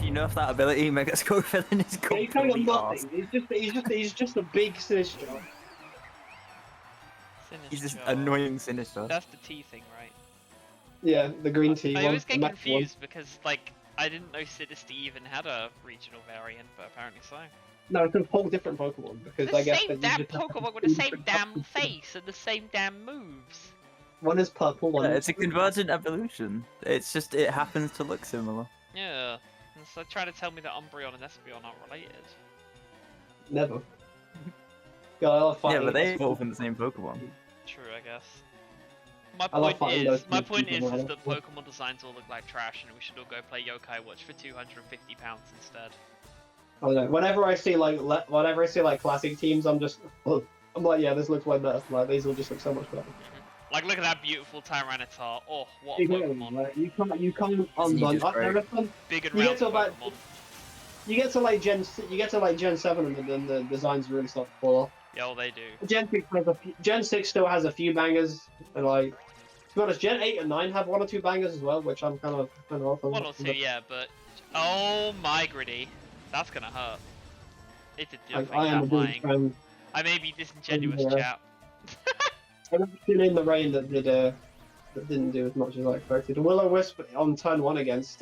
you nerf that ability, Mega Scorpion is Yeah, he's kind of completely nothing. arsed. He's just a big Sinister. He's just annoying Sinister. That's the T thing, right? Yeah, the green tea. I always get the confused because, like, I didn't know Sinister even had a regional variant, but apparently so. No, it's a whole different Pokemon because The I guess same damn Pokemon with the same damn face and the same damn moves. One is purple, one Yeah, is... it's a convergent evolution. It's just, it happens to look similar. Yeah. And so trying to tell me that Umbreon and Espeon aren't related. Never. God, Yeah, but they evolve in the same Pokemon. True, I guess. My point is that Pokemon designs all look like trash, and we should all go play Yokai Watch for £250 instead. I don't know. Whenever I see like classic teams, I'm like, yeah, this looks way better. Like these will just look so much better. Like, look at that beautiful Tyranitar. Oh, what a Pokemon! Like, you can't undone. Big and round Pokemon. You get to like Gen 7 and then the designs really start to fall off. Yeah, well, they do. Gen 6 still has a few bangers, and like, to be honest, Gen 8 and 9 have one or two bangers as well, which I'm kind of off on. One or two, yeah, but oh my gritty, that's gonna hurt. It did do I am a big fan. I may be disingenuous, chap. I never seen in the rain that didn't do as much as I expected. Will-O-Wisp on turn 1 against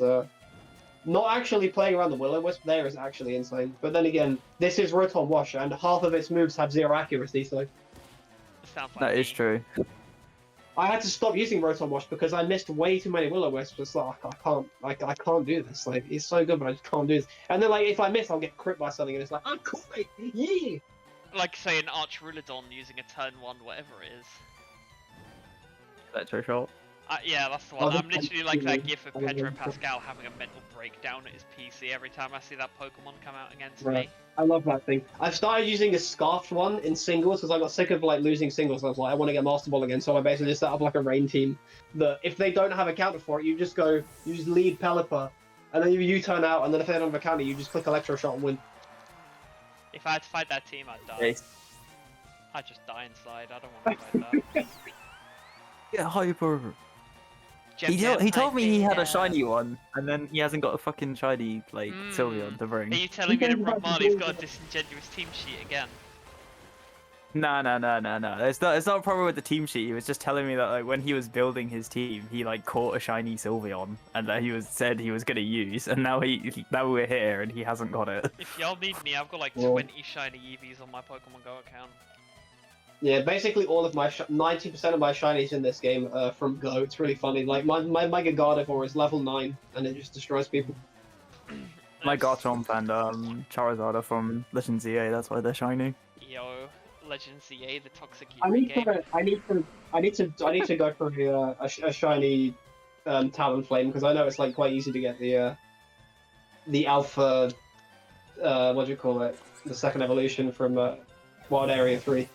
not actually playing around the Will-O-Wisp there is actually insane. But then again, this is Rotom Wash, and half of its moves have 0 accuracy, so... Sounds like that is true. I had to stop using Rotom Wash because I missed way too many Will-O-Wisps. It's like, I can't do this. Like, it's so good, but I just can't do this. And then, like, if I miss, I'll get crit by something, and it's like, oh, cool, yeah! Like, say, an Arch-Ruladon using a turn 1, whatever it is. Electro Shot. Yeah, that's the one. I'm literally like that gif of Pedro Pascal having a mental breakdown at his PC every time I see that Pokemon come out against me. I love that thing. I've started using a scarfed one in singles because I got sick of like losing singles. I was like, I want to get Master Ball again, so I basically just set up like a rain team. That if they don't have a counter for it, you just lead Pelipper, and then you U-turn out, and then if they don't have a counter, you just click Electro Shot and win. If I had to fight that team, I'd die. Yes. I'd just die inside. I don't want to fight that. Yeah, Hyper. He told me he had a shiny one, and then he hasn't got a fucking shiny, like, Sylveon to bring. Are you telling me that Rob Marley's got a disingenuous team sheet again? No. It's not a problem with the team sheet. He was just telling me that, like, when he was building his team, he, like, caught a shiny Sylveon, and that said he was gonna use, and now we're here, and he hasn't got it. If y'all need me, I've got, like, 20 shiny Eevees on my Pokemon Go account. Yeah, basically all of my 90% of my shinies in this game are from Go. It's really funny. Like my Mega Gardevoir is level 9, and it just destroys people. My Garchomp and Charizard are from Legend ZA. That's why they're shiny. Yo, Legend ZA, the toxic I need to go for a shiny Talonflame because I know it's like quite easy to get the alpha. What do you call it? The second evolution from Wild Area 3.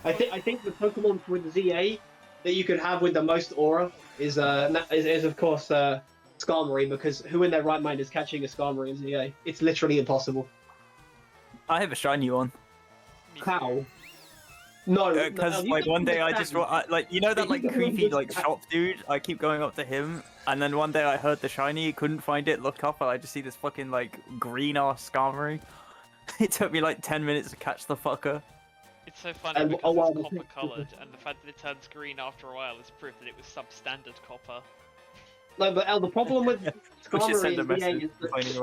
I think the Pokemon with ZA that you could have with the most aura is of course Skarmory, because who in their right mind is catching a Skarmory in ZA? It's literally impossible. I have a shiny one. How? No, because like one day I just like, you know that like creepy like shop dude. I keep going up to him, and then one day I heard the shiny, couldn't find it, looked up, and I just see this fucking like green ass Skarmory. It took me like 10 minutes to catch the fucker. It's so funny because it's copper coloured, and the fact that it turns green after a while is proof that it was substandard copper. No, but the problem with Skarmory is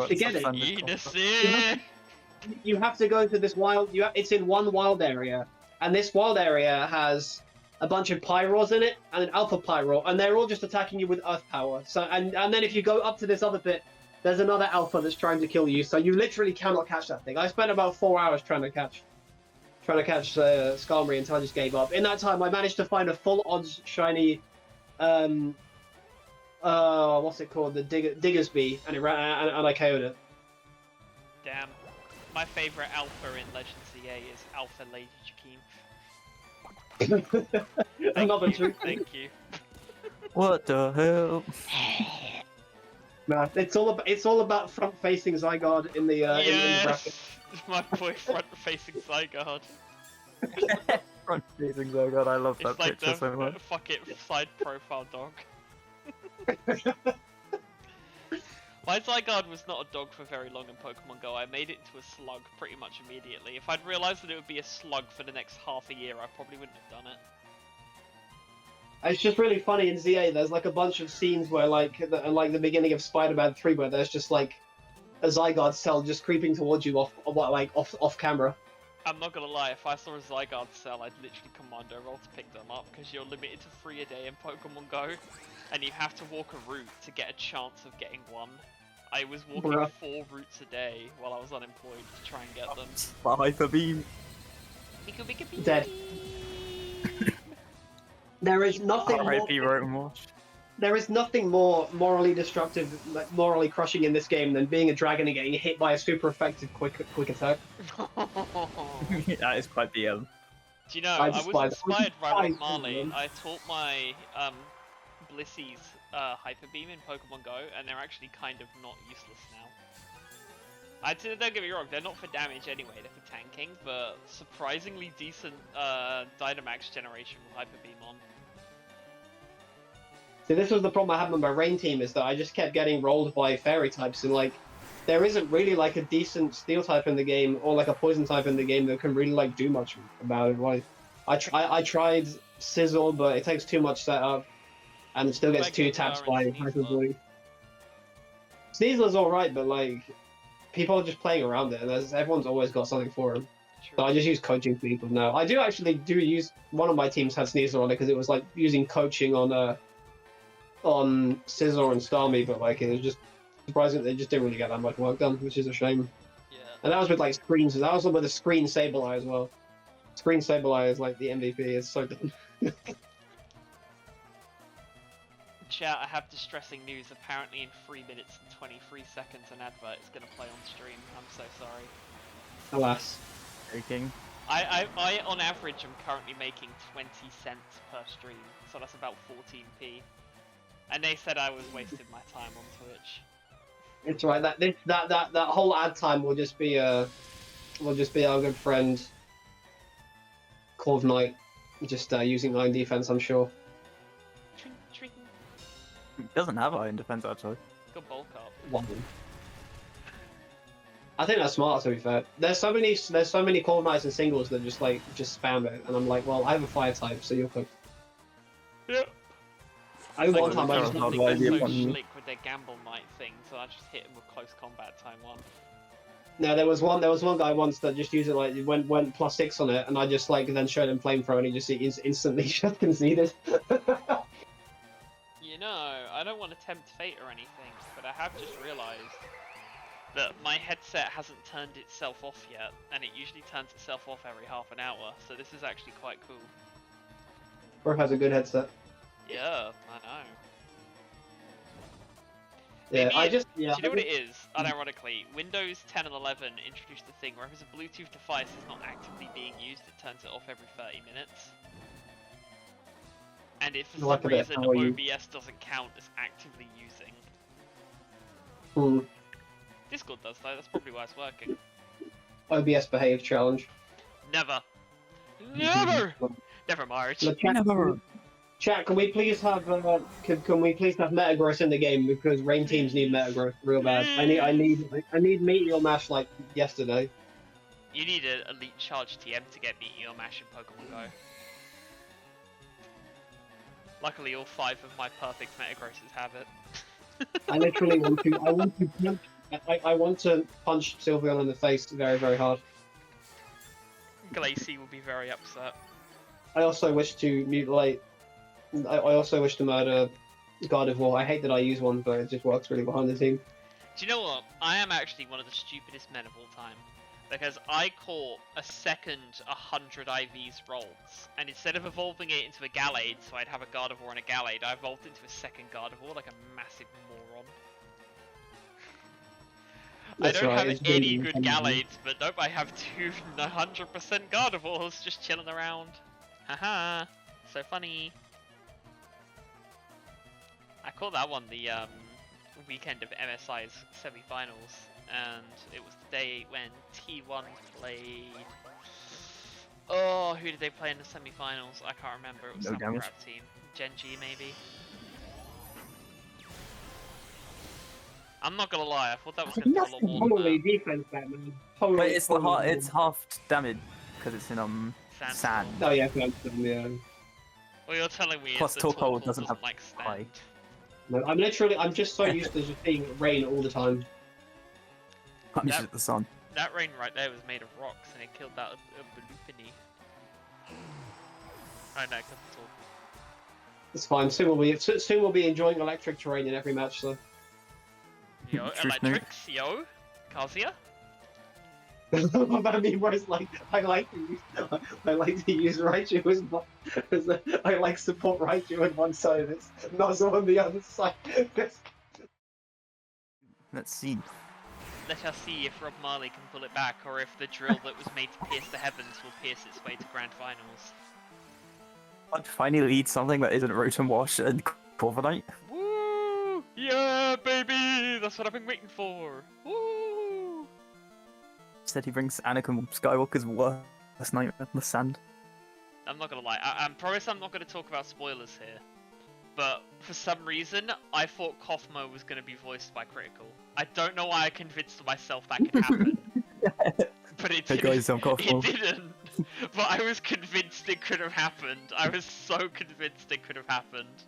to get it, you have to go to this wild. It's in one wild area, and this wild area has a bunch of Pyros in it and an Alpha Pyro, and they're all just attacking you with Earth Power. So and then if you go up to this other bit, there's another Alpha that's trying to kill you. So you literally cannot catch that thing. I spent about 4 hours trying to catch Skarmory until I just gave up. In that time, I managed to find a full odds shiny, what's it called? The Digger's Bee, and it ran, and I KO'd it. Damn. My favourite alpha in Legend ZA is Alpha Lady Jakeem. Another truth. Thank you. What the hell? Nah, it's all about front-facing Zygarde in the in the bracket. My boy front-facing Zygarde. Front-facing Zygarde, I love that like picture so much. Fuck it, side profile dog. My Zygarde was not a dog for very long in Pokemon Go. I made it into a slug pretty much immediately. If I'd realised that it would be a slug for the next half a year, I probably wouldn't have done it. It's just really funny in ZA. There's like a bunch of scenes where like the beginning of Spider-Man 3, where there's just like a Zygarde cell just creeping towards you off camera. I'm not gonna lie, if I saw a Zygarde cell, I'd literally commando roll to pick them up, because you're limited to 3 a day in Pokemon Go, and you have to walk a route to get a chance of getting one. I was walking 4 routes a day while I was unemployed to try and get them. Hyper Beam. Dead. There is nothing more. There is nothing more morally destructive, like morally crushing in this game than being a dragon and getting hit by a super effective quick attack. That is quite BM. Do you know, I was inspired by Marley. I taught my Blissies Hyper Beam in Pokemon Go, and they're actually kind of not useless now. Don't get me wrong, they're not for damage anyway, they're for tanking, but surprisingly decent Dynamax generation with Hyper Beam on. See, this was the problem I had with my rain team, is that I just kept getting rolled by fairy types, and like, there isn't really like a decent steel type in the game, or like a poison type in the game that can really like do much about it. Like, I tried Sizzle, but it takes too much setup, and it still gets 2 taps by Hyper Body. Sneasel's alright, but like, people are just playing around it, and everyone's always got something for him. True. So I just use coaching people now. I do use, one of my teams had Sneasel on it, because it was like using coaching on Scizor and Starmie, but like, it was just surprising they just didn't really get that much work done, which is a shame. Yeah. And that was with like screens, that was with a Screen Sableye as well. Screen Sableye is like the MVP, it's so done. Chat, I have distressing news. Apparently in 3 minutes and 23 seconds an advert is going to play on stream. I'm so sorry. Alas. Freaking. I on average am currently making 20 cents per stream, so that's about 14p. And they said I was wasting my time on Twitch. It's right, that whole ad time will just be our good friend Corviknight just using 9 defense, I'm sure. He doesn't have iron defense actually. Good bulk up. I think that's smart, to be fair. There's so many Corviknights and singles that just spam it, and I'm like, well, I have a fire type, so you're cooked. Yep. One time I just so slick with their Gamble Knight thing, so I just hit him with close combat time 1. No, there was one guy once that just used it like went +6 on it, and I just then showed him flamethrower, and he just instantly just conceded. You know, I don't want to tempt fate or anything, but I have just realised that my headset hasn't turned itself off yet, and it usually turns itself off every half an hour, so this is actually quite cool. Bro has a good headset. Yeah, I know. Yeah, do you know what it is? Unironically, Windows 10 and 11 introduced the thing where if it's a Bluetooth device is not actively being used, it turns it off every 30 minutes. And if for some reason OBS doesn't count as actively using. Discord does though, that's probably why it's working. OBS behave challenge. Never! Never! Never, Marge. Never! Chat, can we please have Metagross in the game, because rain teams need Metagross real bad. I need Meteor Mash like yesterday. You need an elite charge TM to get Meteor Mash in Pokemon Go. Luckily, all 5 of my perfect Metagrosses have it. I literally want to punch Sylveon in the face very, very hard. Glacy will be very upset. I also wish to mutilate. I also wish to murder Gardevoir. I hate that I use one, but it just works really behind the team. Do you know what? I am actually one of the stupidest men of all time. Because I caught a second 100 IVs rolls, and instead of evolving it into a Gallade, so I'd have a Gardevoir and a Gallade, I evolved into a second Gardevoir like a massive moron. I don't have any good Gallades, but nope, I have 2 100% Gardevoirs just chilling around. Haha, so funny. I caught that one the weekend of MSI's semi-finals, and it was the day when T1 played... Oh, who did they play in the semi-finals? I can't remember, it was some crap team. Genji, maybe? I'm not gonna lie, I thought that was gonna do a lot more Totally than that. defense, Batman. Totally. But it's half damage because it's in sand. Oh yeah, yeah. Well, you're telling me Plus is that Torkoal doesn't have like stand. height. No, I'm just so used to just seeing rain all the time. I'm used to the sun. That rain right there was made of rocks, and it killed that Lopunny. Oh no, it killed the Torkoal. It's fine. Soon we'll be enjoying electric terrain in every match, so. Yo, electrics, yo, Kazuya. That meme where it's like I like to use Raichu I like support Raichu on one side and it's Nozzle on the other side. Let's see. Let us see if Rob Marley can pull it back, or if the drill that was made to pierce the heavens will pierce its way to grand finals. I'd finally lead something that isn't Rotom Wash and Corviknight. Woo! Yeah, baby! That's what I've been waiting for. Woo! Instead, he brings Anakin Skywalker's worst nightmare, the sand. I'm not gonna lie, I promise I'm not gonna talk about spoilers here. But for some reason, I thought Kothmo was gonna be voiced by Critical. I don't know why I convinced myself that could happen. But it didn't. Hey guys, I'm Kothmo. It didn't. But I was convinced it could have happened. I was so convinced it could have happened.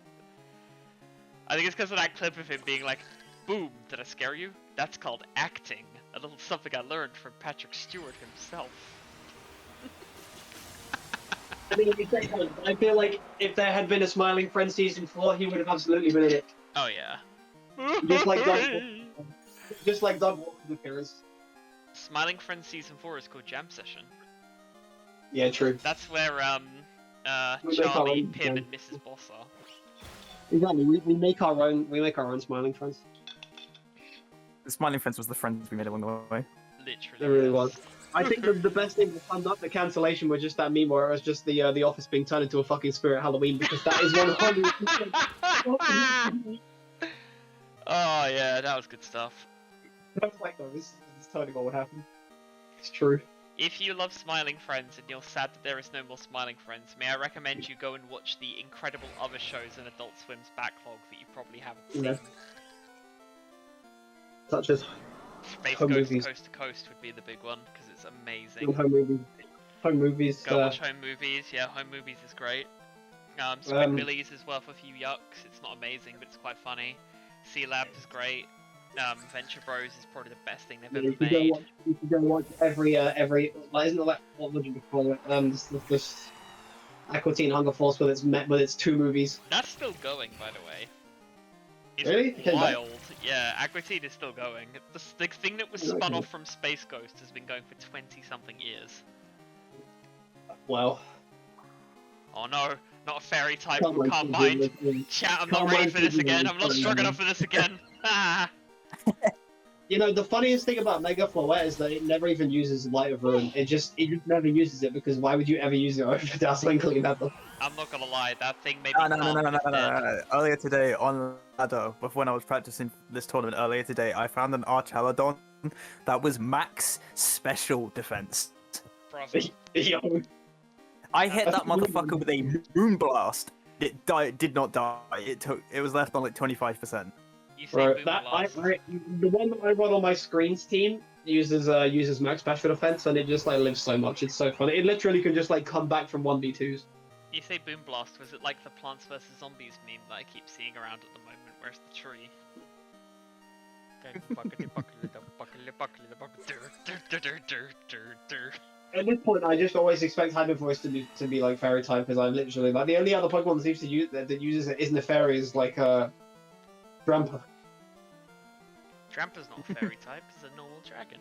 I think it's because of that clip of him being like, "Boom, did I scare you? That's called acting. A little something I learned from Patrick Stewart himself." I mean, I feel like if there had been a Smiling Friend season 4, he would have absolutely been in it. Oh yeah. Just like Doug Walker's appearance. Smiling Friends season 4 is called Jam Session. Yeah, true. That's where Charlie, Pim, and Mrs. Boss are. Exactly. We make our own Smiling Friends. The Smiling Friends was the friends we made along the way. Literally. It really was. I think the best thing that summed up the cancellation was just that meme where it was just the office being turned into a fucking spirit Halloween, because that is 100%. Oh yeah, that was good stuff. I was like, no, this is totally what would happen. It's true. If you love Smiling Friends and you're sad that there is no more Smiling Friends, may I recommend you go and watch the incredible other shows in Adult Swim's backlog that you probably haven't seen. Yeah. Such as Space Home Ghost movies. Coast to Coast would be the big one, because it's amazing. Home movies. Go watch Home Movies, yeah, Home Movies is great. Squidbillies is worth a few yucks, it's not amazing, but it's quite funny. Sea Labs is great. Venture Bros is probably the best thing they've ever made. You can go watch every like, isn't it like, what would you call it? This Aqua Teen Hunger Force with its 2 movies. That's still going, by the way. It's Really? wild. Yeah, Aqua Teen is still going. The thing that was spun off from Space Ghost has been going for 20-something years. Well. Oh no, not a fairy type, can't mind. Chat, I'm not ready for this again, I'm not strong enough for this again. Ah. You know, the funniest thing about Mega Floette is that it never even uses Light of Ruin. It just never uses it, because why would you ever use it over Dazzling Gleam ever? I'm not gonna lie, that thing made No. me Earlier today on ladder, when I was practicing this tournament earlier today, I found an Archaladon that was max special defense. Yo. I hit that motherfucker with a Moonblast. It did not die. It was left on like 25%. Right, the one that I run on my screens team uses max special defense, and it just like lives so much. It's so funny. It literally can just like come back from 1v2s. You say Boom Blast, was it like the Plants vs Zombies meme that I keep seeing around at the moment? Where's the tree? At this point, I just always expect Hyper Voice to be like Fairy type, because I'm literally like the only other Pokemon that seems to use that uses it isn't a fairy, is like Drampa. Drampa's not a fairy type, it's a normal dragon.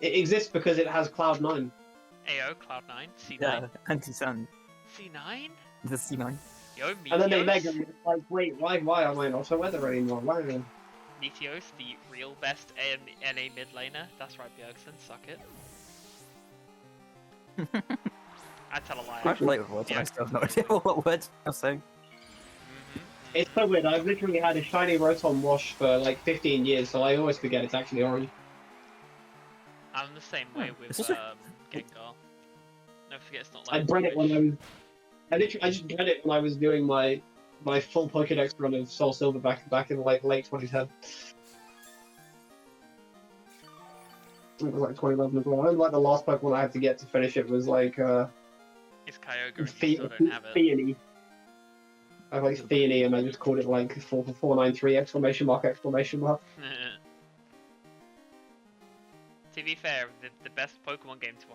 It exists because it has Cloud 9. AO, Cloud9, C9. Yeah, anti-sun. C9? The C9. Yo, Meteos. And then they make it like, wait, why am I not a weather anymore? Why am I? Meteos, the real best NA mid laner. That's right, Bjergsen, suck it. I tell a lie. I'm late with words, I still have no idea what words I'm saying. It's so weird. I've literally had a shiny Rotom wash for like 15 years, so I always forget it's actually orange. I'm the same way with Gengar. Don't forget it's not like. I bred it when I was. I just bred it when I was doing my full Pokédex run of Soul Silver back in like late 2010. think it was like 2011 as well. And like the last Pokemon I had to get to finish it was like It's Kyogre and you still don't have it. Feony. I like Feony and I just called it like 493 exclamation mark exclamation mark. To be fair, the best Pokemon game to 100%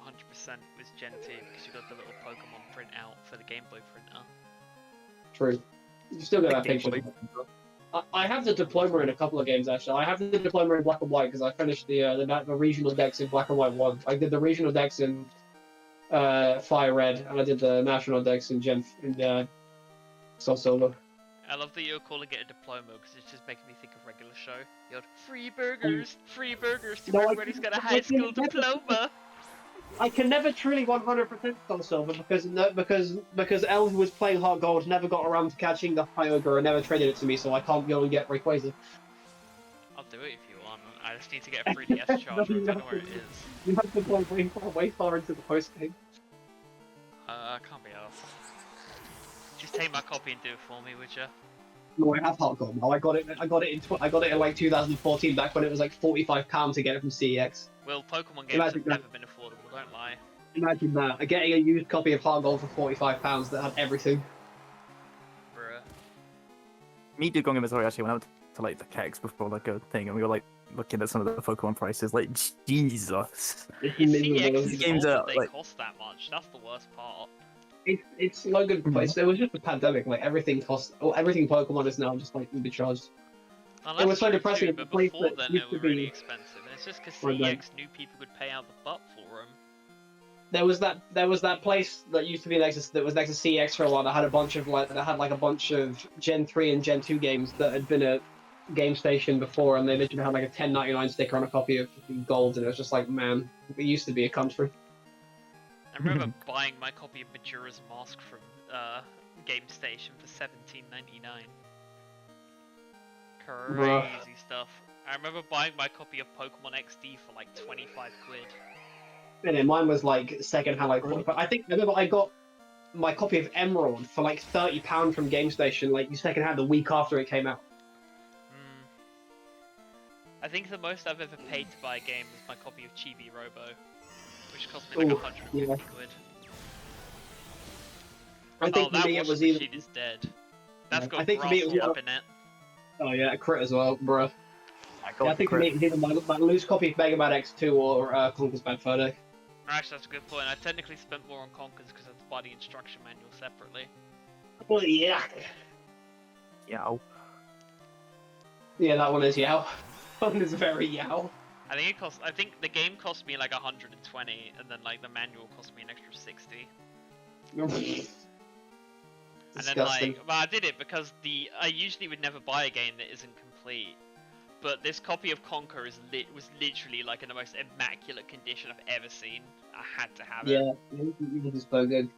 was Gen 2 because you got the little Pokemon printout for the Game Boy printer. True. You still got that picture. I have the diploma in a couple of games actually. I have the diploma in Black and White because I finished the regional decks in Black and White 1. I did the regional decks in Fire Red and I did the national decks in Soul Silver. I love that you're calling it a diploma because it's just making me think of regular show. You're free burgers to everybody who's got a high school diploma. I can never truly 100% Soul Silver because Elv was playing Heart Gold, never got around to catching the Kyogre and never traded it to me, so I can't go and get Rayquaza. I'll do it if you want. I just need to get a 3DS charger. I don't know where it is. You have to go way far into the post game. I can't be asked. Just take my copy and do it for me, would you? No, I have Heart Gold now. I got it in like 2014, back when it was like £45 to get it from CEX. Well, Pokemon games have never been affordable, don't lie. Imagine that. Getting a used copy of Heart Gold for £45 that had everything. Bruh. Me and Gongam actually went out to like the kegs before like a thing, and we were like looking at some of the Pokemon prices. Like Jesus, these games are like cost that much. That's the worst part. It's no good place. There was just a pandemic. Like everything costs. Everything Pokemon is now just like charged. It was so depressing. But before then, they were really expensive, and it's just because CEX knew people could pay out the butt for them. There was that place that used to be next to CEX for a while. That had a bunch of Gen 3 and Gen 2 games that had been at Game Station before, and they literally had like a $10.99 sticker on a copy of Gold, and it was just like, man, it used to be a country. I remember buying my copy of Majora's Mask from Game Station for $17.99. Crazy stuff. I remember buying my copy of Pokemon XD for like 25 quid. And then mine was like second-hand, like I remember I got my copy of Emerald for like £30 from Game Station, like second-hand the week after it came out. I think the most I've ever paid to buy a game was my copy of Chibi Robo, which cost me like 150 quid. I think that it was either... is dead. That's got grass all up in it. Oh yeah, a crit as well, bruh. I think for me it was either my loose copy of Mega Man X2 or Conker's Bad Fur Deck. Actually, that's a good point. I technically spent more on Conker's because I had to buy the instruction manual separately. Well, yeah. Yow. Yeah, that one is yow. That one is very yow. I think the game cost me like 120, and then like the manual cost me an extra 60. And then I did it because I usually would never buy a game that isn't complete. But this copy of Conker was literally like in the most immaculate condition I've ever seen. I had to have it. Yeah, it is so good.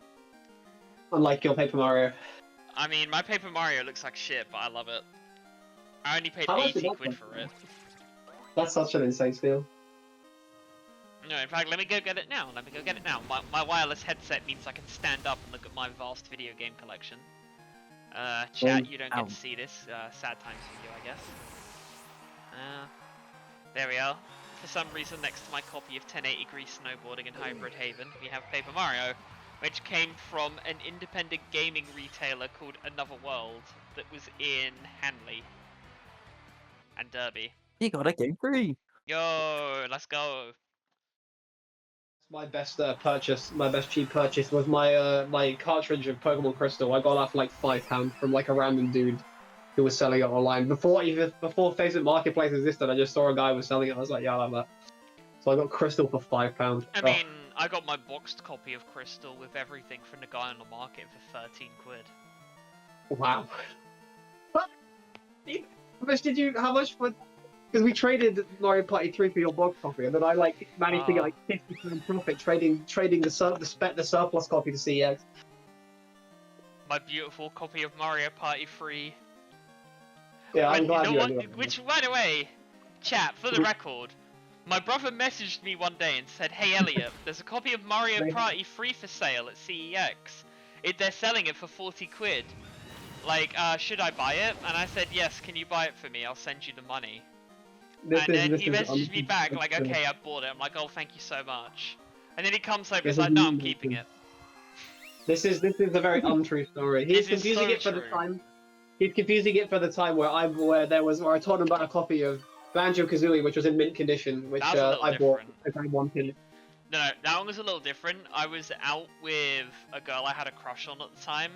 Unlike your Paper Mario. I mean, my Paper Mario looks like shit, but I love it. I only paid 80 quid for it. That's such an insane steal. No, in fact, let me go get it now. My wireless headset means I can stand up and look at my vast video game collection. Chat, you don't get to see this. Sad times for you, I guess. There we are. For some reason, next to my copy of 1080 Grease Snowboarding in Hybrid Haven, we have Paper Mario, which came from an independent gaming retailer called Another World that was in Hanley and Derby. You got a game free. Yo, let's go. My best purchase, my best cheap purchase was my cartridge of Pokemon Crystal. I got that for like £5 from like a random dude who was selling it online. Before Facebook Marketplace existed, I just saw a guy was selling it. I was like, yeah, I love that. So I got Crystal for £5. I mean, I got my boxed copy of Crystal with everything from the guy on the market for 13 quid. Wow. How much for... Because we traded Mario Party 3 for your box copy, and then I like managed to get like £50 profit trading the surplus copy to CEX. My beautiful copy of Mario Party 3. Yeah, I'm glad Which, by the way, chat, for the record, my brother messaged me one day and said, "Hey Elliot, there's a copy of Mario Party 3 for sale at CEX. They're selling it for 40 quid. Like, should I buy it?" And I said, "Yes, can you buy it for me? I'll send you the money." And then he messaged me back like, okay, I bought it. I'm like, oh, thank you so much. And then he comes home and he's like, no, I'm keeping it. This is a very untrue story. He's confusing it for the time. He's confusing it for the time where I told him about a copy of Banjo-Kazooie, which was in mint condition, which I bought because I wanted it. No, that one was a little different. I was out with a girl I had a crush on at the time,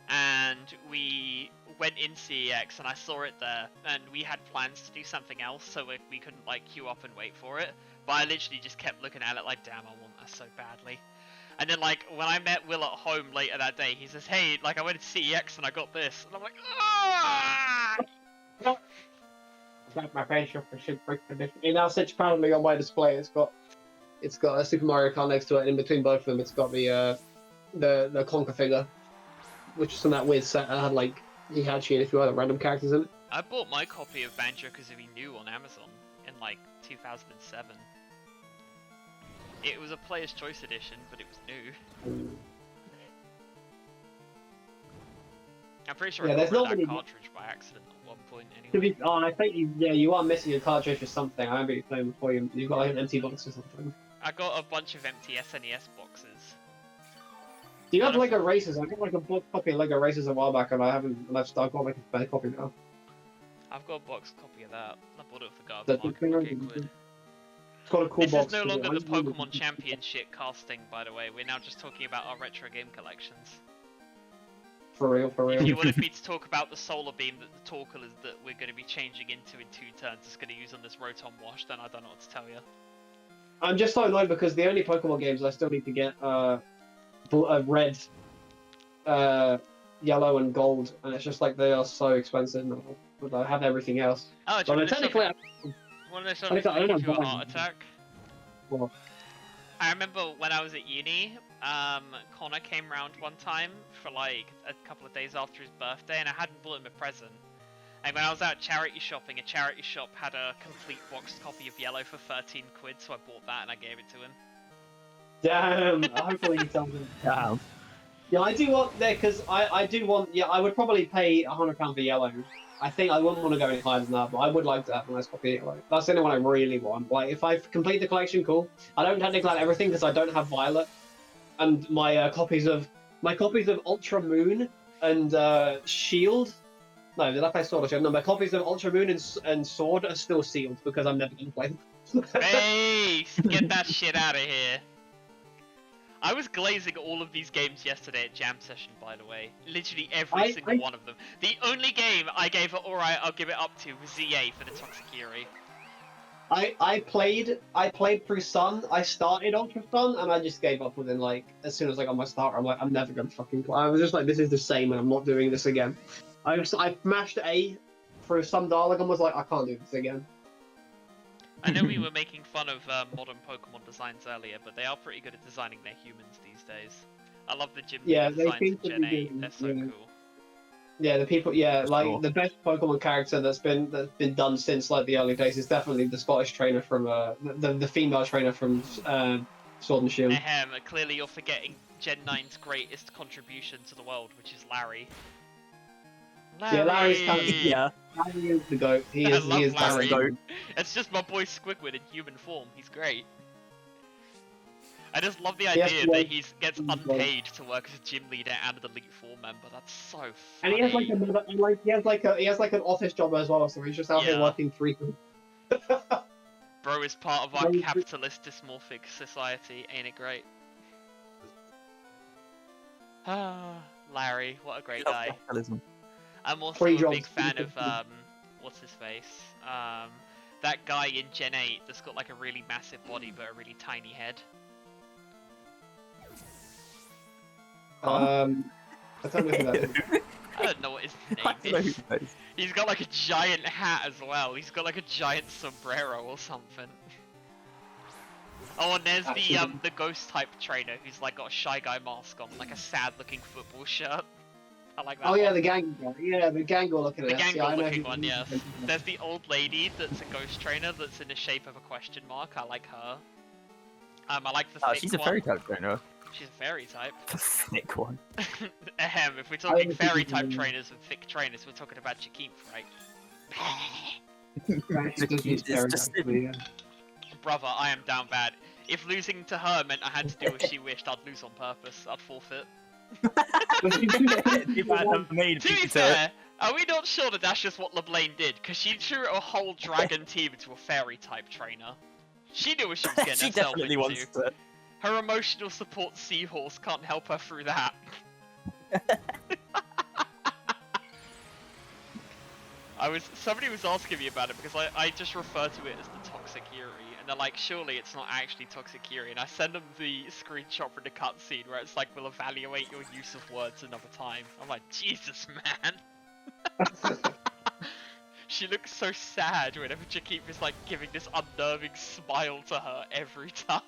and we went in CEX, and I saw it there, and we had plans to do something else, so we couldn't like queue up and wait for it. But I literally just kept looking at it like, damn, I want that so badly. And then like when I met Will at home later that day, he says, hey, like I went to CEX and I got this, and I'm like, ah! Like my facial condition. It now sits proudly on my display. It's got a Super Mario Kart next to it, and in between both of them, it's got the Conker figure, which is from that weird set. I had like Heihachi and a few other random characters in it. I bought my copy of Banjo-Kazooie New on Amazon in like 2007. It was a Player's Choice edition, but it was new. I'm pretty sure I got rid of that cartridge by accident at one point anyway. I think you are missing a cartridge or something. I remember you playing before. You've got like an empty box or something. I got a bunch of empty SNES boxes. Do you have Lego Racers? I got like a box copy of Lego Racers a while back, and I've got like a spare copy now. I've got a box copy of that. I bought it for the garden market for £8. It's got a cool this box. Is no longer the Pokémon Champions shit casting, by the way. We're now just talking about our retro game collections. For real. If you wanted me to talk about the solar beam that the Torkoal is that we're going to be changing into in 2 turns, it's going to use on this Rotom wash, then I don't know what to tell you. I'm just so annoyed because the only Pokemon games I still need to get are red, yellow, and gold, and it's just like they are so expensive now. But I have everything else. Oh, do you want to give you a heart attack? What? I remember when I was at uni, Connor came round one time for like a couple of days after his birthday, and I hadn't bought him a present. And when I was out charity shopping, a charity shop had a complete boxed copy of Yellow for 13 quid, so I bought that and I gave it to him. Damn! Hopefully he tells me. Damn. Yeah, I do want there because I do want. Yeah, I would probably pay £100 for Yellow. I think I wouldn't want to go any higher than that, but I would like to have a nice copy of Yellow. That's the only one I really want. Like, if I complete the collection, cool. I don't technically have everything because I don't have Violet, and my copies of Ultra Moon and Shield. No, did I play Sword or Shield? No, my copies of Ultra Moon and Sword are still sealed because I'm never going to play them. Hey, get that shit out of here. I was glazing all of these games yesterday at Jam Session, by the way. Literally every single one of them. The only game I gave it alright, I'll give it up to was ZA for the Toxicuri. I played through Sun. I started Ultra Sun, and I just gave up within like as soon as I got my starter. I'm like, I'm never gonna fucking play. I was just like, this is the same, and I'm not doing this again. I mashed A through some dialogue and was like, I can't do this again. I know we were making fun of modern Pokemon designs earlier, but they are pretty good at designing their humans these days. I love the gym designs in Gen 8. They're so cool. Yeah, the best Pokemon character that's been done since like the early days is definitely the Scottish trainer from the female trainer from Sword and Shield. Ahem, clearly you're forgetting Gen 9's greatest contribution to the world, which is Larry. Yeah, Larry's kind of, Larry is the GOAT. He is Larry. the GOAT. It's just my boy Squidward in human form. He's great. I just love the idea that he gets unpaid to work as a gym leader and an Elite Four member. That's so funny. And he has like an office job as well, so he's just out here working 3 things. Bro is part of our capitalist dysmorphic society, ain't it great? Ah, Larry, what a great guy. Capitalism. I'm also a big fan of, what's his face? That guy in Gen 8 that's got like a really massive body but a really tiny head. I don't know who that is. I don't know what his name is. He's got like a giant hat as well. He's got like a giant sombrero or something. Oh, and there's the ghost type trainer who's like got a Shy Guy mask on, like a sad looking football shirt. I like that. Oh yeah, the gang. Yeah, the Gangle looking. The Gangle looking one, yes. There's the old lady that's a ghost trainer that's in the shape of a question mark. I like her. I like the thick she's a fairy type trainer. She's a fairy type. The thick one. If we're talking fairy type trainers and thick trainers, we're talking about Chiquinf, right? Brother, I am down bad. If losing to her meant I had to do what she wished, I'd lose on purpose. I'd forfeit. To be fair, are we not sure that that's just what LeBlane did? Because she threw a whole dragon team into a fairy type trainer. She knew what she was getting she herself definitely into. wants to. Her emotional support seahorse can't help her through that. Somebody was asking me about it because I just refer to it as the Toxic Yuri, and they're like, surely it's not actually Toxic Yuri, and I send them the screenshot from the cutscene where it's like, we'll evaluate your use of words another time. I'm like, Jesus, man! She looks so sad whenever Jakip is like giving this unnerving smile to her every time.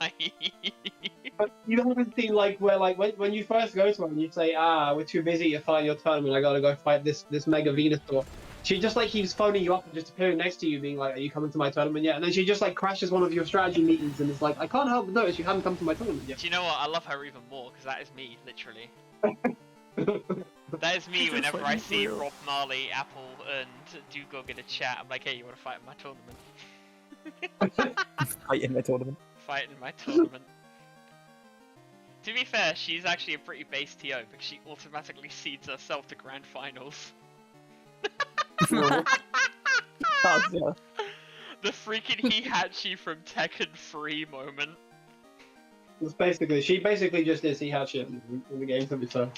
But you haven't seen like where when you first go to her and you say, we're too busy to find your tournament, I gotta go fight this Mega Venusaur. She just like keeps phoning you up and just appearing next to you, being like, "Are you coming to my tournament yet?" And then she just like crashes one of your strategy meetings and is like, "I can't help but notice you haven't come to my tournament yet." Do you know what? I love her even more because that is me, literally. That is me whenever I see R.O.B, Marley, Apple, and Dugong in a chat. I'm like, "Hey, you want to fight in my tournament?" Fight in my tournament. Fight in my tournament. To be fair, she's actually a pretty base TO because she automatically seeds herself to grand finals. The freaking Hihachi from Tekken 3 moment. She basically just is Hihachi in the game to be fair.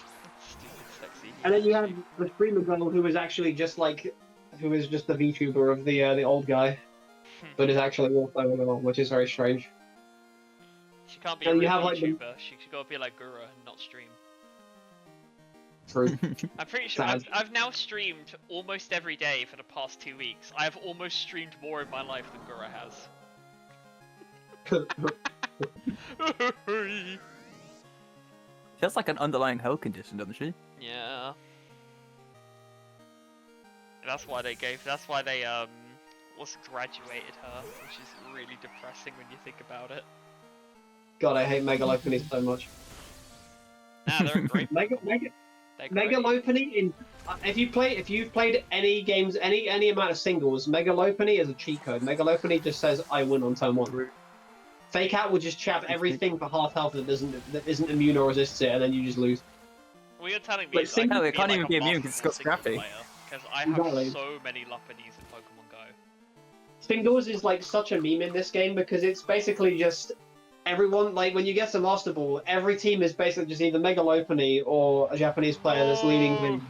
Stupid, sexy. And then you have the streamer girl who is actually just like, who is just the VTuber of the old guy, but is actually also a girl, which is very strange. She can't be a real VTuber. She gotta be like Gura and not stream. True. I'm pretty sure I've now streamed almost every day for the past 2 weeks. I have almost streamed more in my life than Gura has. She has like an underlying health condition, doesn't she? Yeah. That's why they also graduated her, which is really depressing when you think about it. God, I hate Mega Lopunny so much. Nah, they're great. Mega Lopunny if you've played any games, any amount of singles, Mega Lopunny is a cheat code. Mega Lopunny just says I win on turn 1. Fake Out will just chap everything for half health that isn't immune or resists it, and then you just lose. Well, you're telling me it can't even be immune because it's got scrappy. Because I have so many Lopunnies in Pokemon Go. Singles is like such a meme in this game because it's basically just everyone, like when you get to Master Ball, every team is basically just either Mega Lopunny or a Japanese player that's leading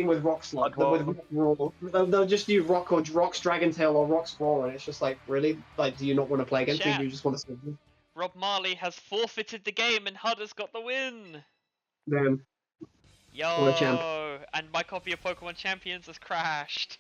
with Rock Slug. They'll just do Rock's Dragon Tail or Rock's Roar, and it's just like, really? Like, do you not want to play against me? Do you just want to save me? R.O.B Marley has forfeited the game and Hudder's got the win! Man. Yo! And my copy of Pokemon Champions has crashed.